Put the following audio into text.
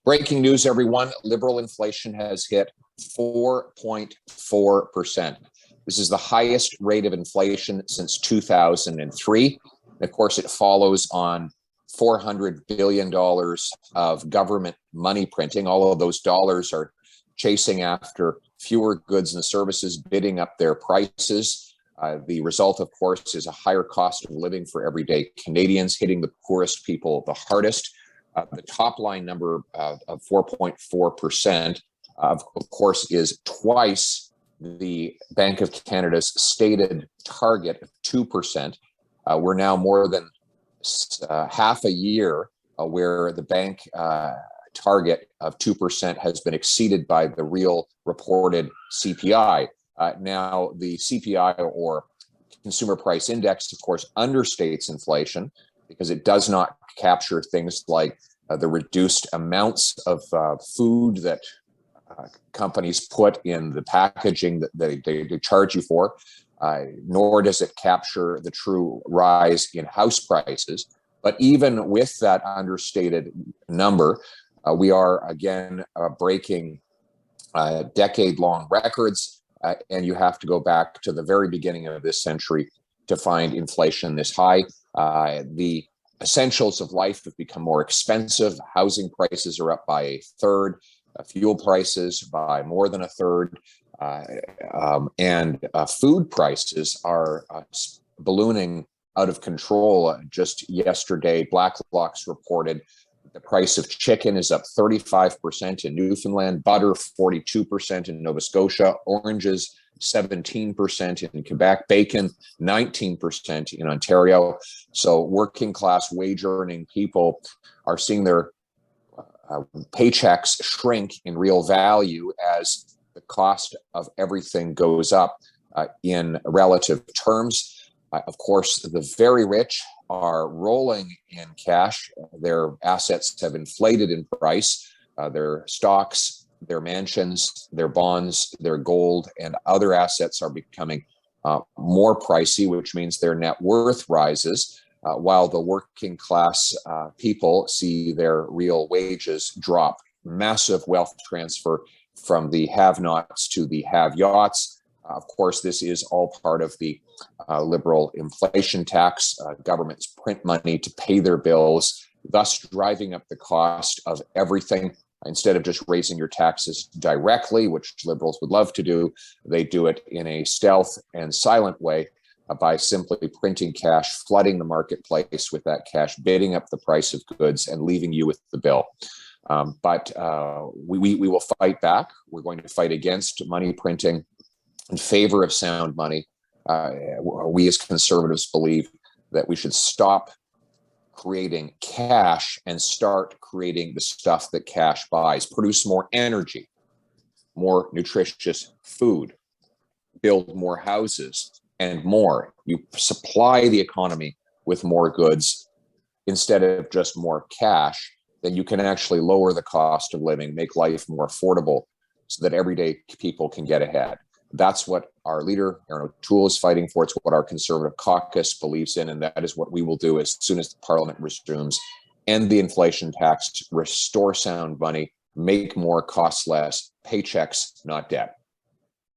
Breaking news, everyone. Liberal inflation has hit 4.4%. This is the highest rate of inflation since 2003. Of course, it follows on $400 billion of government money printing. All of those dollars are chasing after fewer goods and services, bidding up their prices. The result, of course, is a higher cost of living for everyday Canadians, hitting the poorest people the hardest. The top line number of 4.4%, of course, is twice the Bank of Canada's stated target of 2%. We're now more than half a year where the bank target of 2% has been exceeded by the real reported CPI. Now, the CPI, or Consumer Price Index, of course, understates inflation because it does not capture things like the reduced amounts of food that companies put in the packaging that they charge you for, nor does it capture the true rise in house prices. But even with that understated number, we are again breaking decade-long records, and you have to go back to the very beginning of this century to find inflation this high. The essentials of life have become more expensive. Housing prices are up by a third, fuel prices by more than a third, and food prices are ballooning out of control. Just yesterday, Blacklock's reported the price of chicken is up 35% in Newfoundland, butter 42% in Nova Scotia, oranges 17% in Quebec, bacon 19% in Ontario. So working class wage earning people are seeing their paychecks shrink in real value as the cost of everything goes up in relative terms. Of course, the very rich are rolling in cash. Their assets have inflated in price. Their stocks, their mansions, their bonds, their gold, and other assets are becoming more pricey, which means their net worth rises, while the working class people see their real wages drop. Massive wealth transfer from the have-nots to the have-yachts. Of course, this is all part of the Liberal inflation tax. Governments print money to pay their bills, thus driving up the cost of everything. Instead of just raising your taxes directly, which Liberals would love to do, they do it in a stealth and silent way by simply printing cash, flooding the marketplace with that cash, bidding up the price of goods, and leaving you with the bill. But we will fight back. We're going to fight against money printing in favor of sound money. We as Conservatives believe that we should stop creating cash and start creating the stuff that cash buys. Produce more energy, more nutritious food, build more houses, and more. You supply the economy with more goods instead of just more cash, then you can actually lower the cost of living, make life more affordable so that everyday people can get ahead. That's what our leader, Aaron O'Toole, is fighting for. It's what our Conservative caucus believes in, and that is what we will do as soon as the Parliament resumes. End the inflation tax, restore sound money, make more, cost less, paychecks, not debt.